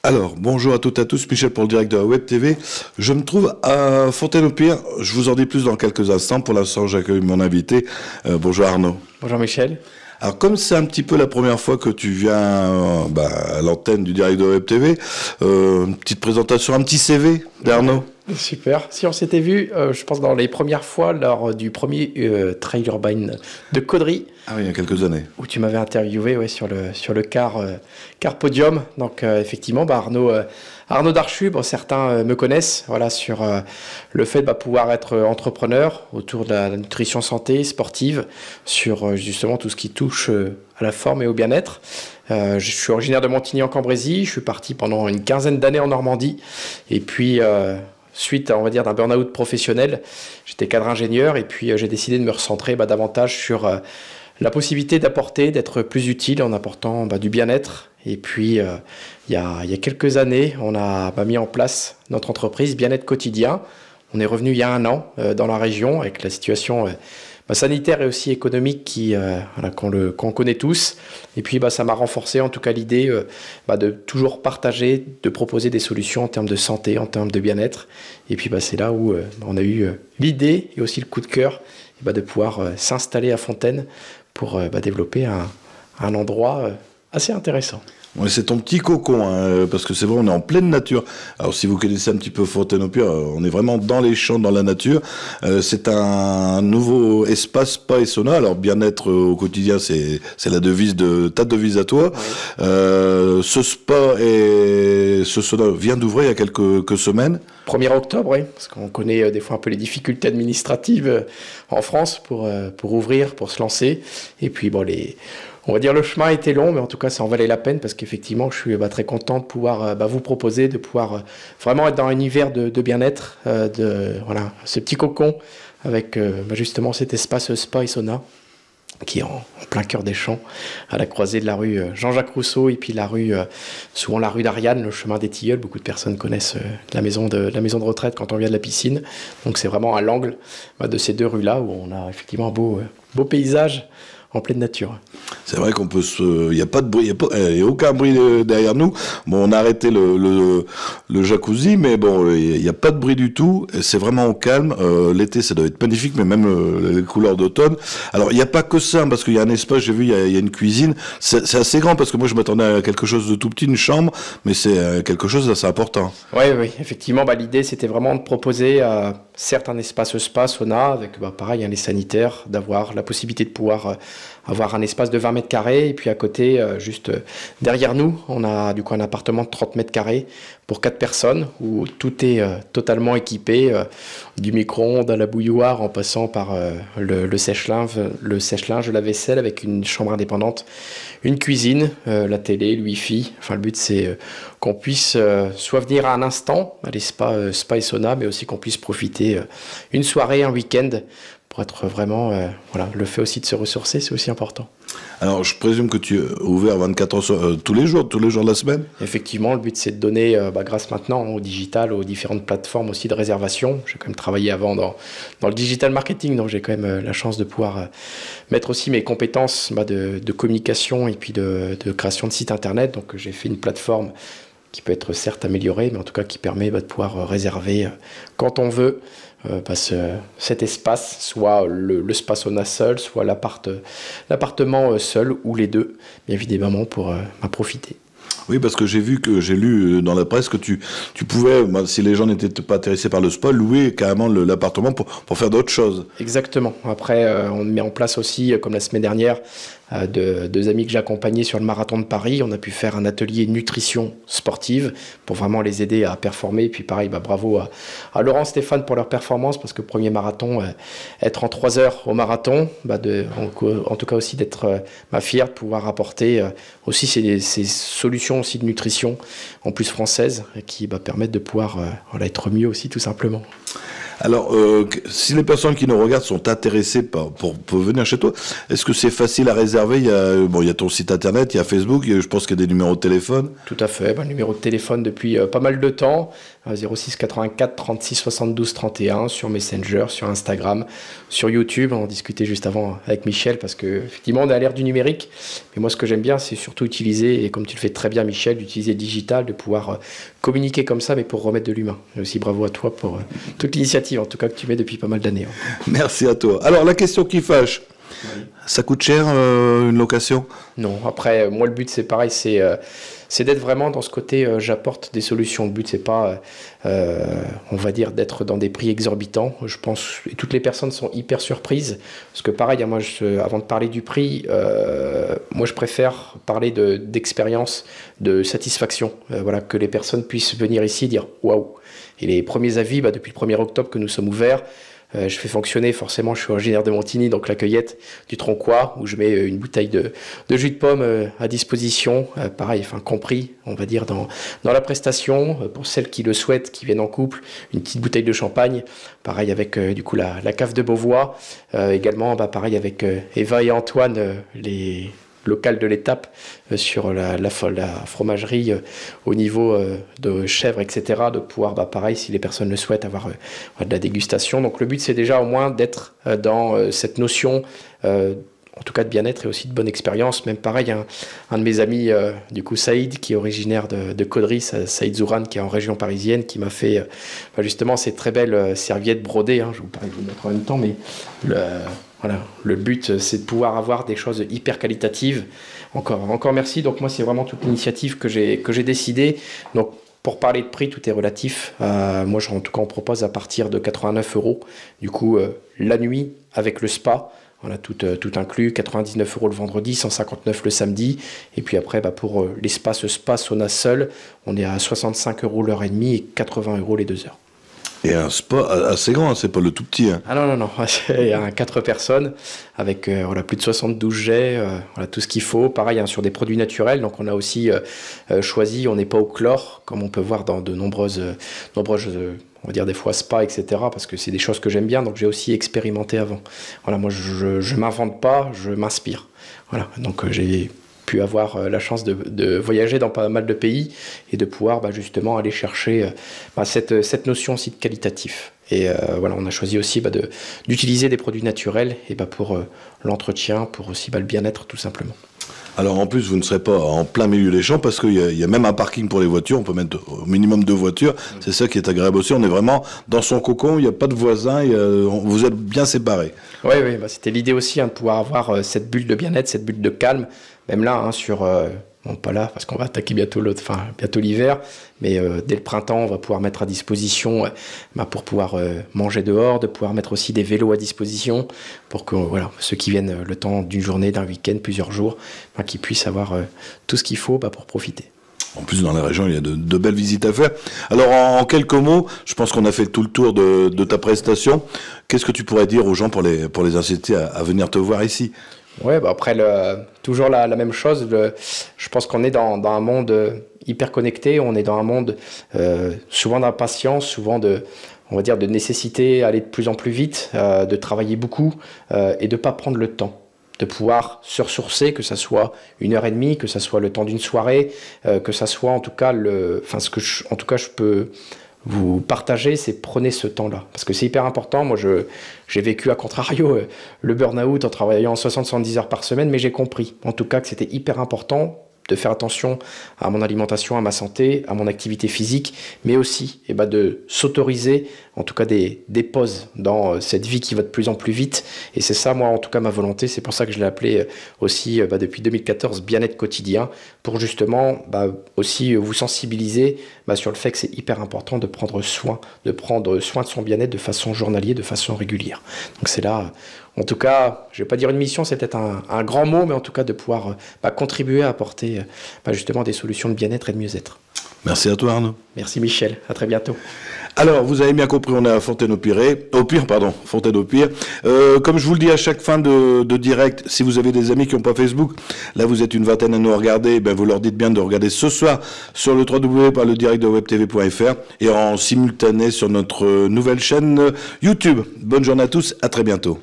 Alors, bonjour à toutes et à tous, Michel pour le direct de la Web TV. Je me trouve à Fontaine-au-Pire. Je vous en dis plus dans quelques instants. Pour l'instant, j'accueille mon invité. Bonjour Arnaud. Bonjour Michel. Alors, comme c'est un petit peu la première fois que tu viens à l'antenne du direct de la Web TV, une petite présentation, un petit CV d'Arnaud. Super. Si on s'était vu, je pense dans les premières fois, lors du premier trail urbain de Caudry. Ah oui, il y a quelques années. Où tu m'avais interviewé sur le car podium. Donc effectivement, Arnaud Darchu, certains me connaissent sur le fait de pouvoir être entrepreneur autour de la nutrition santé sportive, sur justement tout ce qui touche à la forme et au bien-être. Je suis originaire de Montigny-en-Cambrésis. Je suis parti pendant une quinzaine d'années en Normandie. Et puis... suite, on va dire, d'un burn-out professionnel, j'étais cadre ingénieur et puis j'ai décidé de me recentrer davantage sur la possibilité d'être plus utile en apportant du bien-être. Et puis, il y a quelques années, on a mis en place notre entreprise Bien-être quotidien. On est revenu il y a 1 an dans la région avec la situation sanitaire et aussi économique qu'on connaît tous. Et puis ça m'a renforcé en tout cas l'idée de toujours partager, de proposer des solutions en termes de santé, en termes de bien-être. Et puis c'est là où on a eu l'idée et aussi le coup de cœur de pouvoir s'installer à Fontaine pour développer un endroit assez intéressant. Ouais, c'est ton petit cocon, parce que c'est vrai, on est en pleine nature. Alors, si vous connaissez un petit peu Fontaine-au-Pire, on est vraiment dans les champs, dans la nature. C'est un nouveau espace spa et sauna. Alors, bien-être au quotidien, c'est la devise ta devise à toi. Oui. Ce spa et ce sauna vient d'ouvrir il y a quelques semaines. 1er octobre, oui, parce qu'on connaît des fois un peu les difficultés administratives en France pour ouvrir, pour se lancer. Et puis, on va dire le chemin a été long, mais en tout cas, ça en valait la peine parce qu'effectivement, je suis très content de pouvoir vous proposer, de pouvoir vraiment être dans un univers de bien-être, ce petit cocon avec justement cet espace spa et sauna qui est en plein cœur des champs, à la croisée de la rue Jean-Jacques Rousseau et puis souvent la rue d'Ariane, le chemin des Tilleuls. Beaucoup de personnes connaissent la maison de retraite quand on vient de la piscine. Donc c'est vraiment à l'angle de ces 2 rues-là où on a effectivement un beau paysage en pleine nature. C'est vrai qu'on peut il n'y a pas de bruit, il n'y a aucun bruit derrière nous. Bon, on a arrêté le jacuzzi, mais bon, il n'y a pas de bruit du tout. C'est vraiment au calme. L'été, ça doit être magnifique, mais même les couleurs d'automne. Alors, il n'y a pas que ça, parce qu'il y a un espace, j'ai vu, il y a une cuisine. C'est assez grand, parce que moi, je m'attendais à quelque chose de tout petit, une chambre, mais c'est quelque chose d'assez important. Oui, effectivement, l'idée, c'était vraiment de proposer certes un espace spa, sauna, avec pareil, les sanitaires, d'avoir la possibilité de pouvoir avoir un espace de 20 mètres carrés. Et puis à côté, juste derrière nous, on a du coup un appartement de 30 mètres carrés pour 4 personnes où tout est totalement équipé, du micro-ondes à la bouilloire en passant par le sèche-linge, la vaisselle avec une chambre indépendante, une cuisine, la télé, le wifi. Le but c'est qu'on puisse soit venir à un instant à les spa et sauna, mais aussi qu'on puisse profiter une soirée, un week-end pour être vraiment, le fait aussi de se ressourcer, c'est aussi important. Alors, je présume que tu es ouvert 24 heures tous les jours de la semaine. Effectivement, le but, c'est de donner, grâce maintenant au digital, aux différentes plateformes aussi de réservation. J'ai quand même travaillé avant dans le digital marketing, donc j'ai quand même la chance de pouvoir mettre aussi mes compétences de communication et puis de création de sites internet. Donc, j'ai fait une plateforme qui peut être certes améliorée, mais en tout cas qui permet de pouvoir réserver quand on veut cet espace, soit le spa sauna seul, soit l'appartement seul, ou les deux, bien évidemment, pour profiter. Oui, parce que j'ai lu dans la presse que tu pouvais, si les gens n'étaient pas intéressés par le spa, louer carrément l'appartement pour faire d'autres choses. Exactement. Après, on met en place aussi, comme la semaine dernière, 2 amis que j'ai accompagnés sur le marathon de Paris. On a pu faire un atelier nutrition sportive pour vraiment les aider à performer. Et puis pareil, bravo à Laurent, Stéphane pour leur performance, parce que premier marathon, être en 3 heures au marathon, en tout cas aussi d'être fier de pouvoir apporter aussi ces solutions aussi de nutrition, en plus françaises, qui permettent de pouvoir être mieux aussi tout simplement. Alors, si les personnes qui nous regardent sont intéressées pour venir chez toi, est-ce que c'est facile à réserver? Il y a ton site internet, il y a Facebook, je pense qu'il y a des numéros de téléphone. Tout à fait, numéro de téléphone depuis pas mal de temps, 06 84 36 72 31 sur Messenger, sur Instagram, sur YouTube. On en discutait juste avant avec Michel parce que effectivement on est à l'ère du numérique. Mais moi ce que j'aime bien c'est surtout utiliser, et comme tu le fais très bien Michel, d'utiliser le digital, de pouvoir communiquer comme ça mais pour remettre de l'humain. Et aussi bravo à toi pour toute l'initiative en tout cas que tu mets depuis pas mal d'années. Merci à toi. Alors la question qui fâche, ça coûte cher une location? Non, après moi le but c'est pareil, c'est d'être vraiment dans ce côté j'apporte des solutions. Le but c'est pas on va dire d'être dans des prix exorbitants. Je pense et toutes les personnes sont hyper surprises parce que pareil moi avant de parler du prix moi je préfère parler d'expérience, de satisfaction, voilà, que les personnes puissent venir ici et dire waouh. Et les premiers avis depuis le 1er octobre que nous sommes ouverts, je fais fonctionner, forcément, je suis originaire de Montigny, donc la cueillette du Tronquois, où je mets une bouteille de jus de pomme à disposition, pareil, compris, on va dire, dans la prestation, pour celles qui le souhaitent, qui viennent en couple, une petite bouteille de champagne, pareil avec du coup la cave de Beauvois, également, pareil avec Eva et Antoine, les local de l'étape sur la fromagerie au niveau de chèvre, etc. De pouvoir, pareil, si les personnes le souhaitent, avoir de la dégustation. Donc le but, c'est déjà au moins d'être dans cette notion, en tout cas de bien-être et aussi de bonne expérience. Même pareil, un de mes amis, du coup Saïd, qui est originaire de Caudry, Saïd Zouran, qui est en région parisienne, qui m'a fait justement ces très belles serviettes brodées. Je vous montre en même temps, mais voilà, le but, c'est de pouvoir avoir des choses hyper qualitatives. Encore merci. Donc moi, c'est vraiment toute l'initiative que j'ai décidé. Donc pour parler de prix, tout est relatif. Moi, en tout cas, on propose à partir de 89 €. Du coup, la nuit avec le spa. Voilà, tout inclus, 99 € le vendredi, 159 € le samedi. Et puis après, pour l'espace spa sauna seul, on est à 65 € l'heure et demie et 80 € les 2 heures. Et un spa assez grand, c'est pas le tout petit. Ah non, il y a 4 personnes avec plus de 72 jets, tout ce qu'il faut. Pareil, sur des produits naturels, donc on a aussi choisi, on n'est pas au chlore, comme on peut voir dans de nombreuses on va dire des fois spa, etc. Parce que c'est des choses que j'aime bien, donc j'ai aussi expérimenté avant. Voilà, moi je m'invente pas, je m'inspire. Voilà, donc j'ai pu avoir la chance de voyager dans pas mal de pays et de pouvoir justement aller chercher cette notion aussi de qualitatif. Et voilà, on a choisi aussi d'utiliser des produits naturels et pour l'entretien, pour aussi le bien-être tout simplement. Alors en plus, vous ne serez pas en plein milieu des champs parce qu'il y a même un parking pour les voitures. On peut mettre au minimum 2 voitures. C'est ça qui est agréable aussi. On est vraiment dans son cocon. Il n'y a pas de voisins. Vous êtes bien séparés. Oui, c'était l'idée aussi de pouvoir avoir cette bulle de bien-être, cette bulle de calme. Même là, pas là parce qu'on va attaquer bientôt l'hiver, mais dès le printemps, on va pouvoir mettre à disposition pour pouvoir manger dehors, de pouvoir mettre aussi des vélos à disposition pour que ceux qui viennent le temps d'une journée, d'un week-end, plusieurs jours, qu'ils puissent avoir tout ce qu'il faut pour profiter. En plus, dans la région, il y a de belles visites à faire. Alors, en quelques mots, je pense qu'on a fait tout le tour de ta prestation. Qu'est-ce que tu pourrais dire aux gens pour les inciter à venir te voir ici ? Ouais, après, toujours la même chose. Je pense qu'on est dans un monde hyper connecté. On est dans un monde souvent d'impatience, souvent on va dire, de nécessité à aller de plus en plus vite, de travailler beaucoup et de ne pas prendre le temps. De pouvoir se ressourcer, que ça soit 1h30, que ça soit le temps d'une soirée, que ça soit en tout cas je peux vous partager, c'est prenez ce temps-là. Parce que c'est hyper important. Moi, j'ai vécu à contrario le burn-out en travaillant 60-70 heures par semaine, mais j'ai compris en tout cas que c'était hyper important de faire attention à mon alimentation, à ma santé, à mon activité physique, mais aussi de s'autoriser en tout cas des pauses dans cette vie qui va de plus en plus vite. Et c'est ça, moi, en tout cas, ma volonté. C'est pour ça que je l'ai appelé aussi depuis 2014 bien-être quotidien, pour justement aussi vous sensibiliser sur le fait que c'est hyper important de prendre soin de son bien-être de façon journalière, de façon régulière. Donc c'est là... En tout cas, je ne vais pas dire une mission, c'est peut-être un grand mot, mais en tout cas de pouvoir contribuer à apporter justement des solutions de bien-être et de mieux-être. Merci à toi Arnaud. Merci Michel, à très bientôt. Alors, vous avez bien compris, on est à Fontaine-au-Pire, Fontaine-au-Pire. Comme je vous le dis à chaque fin de direct, si vous avez des amis qui n'ont pas Facebook, là vous êtes une vingtaine à nous regarder, ben vous leur dites bien de regarder ce soir sur le www.ledirectdewebtv.fr et en simultané sur notre nouvelle chaîne YouTube. Bonne journée à tous, à très bientôt.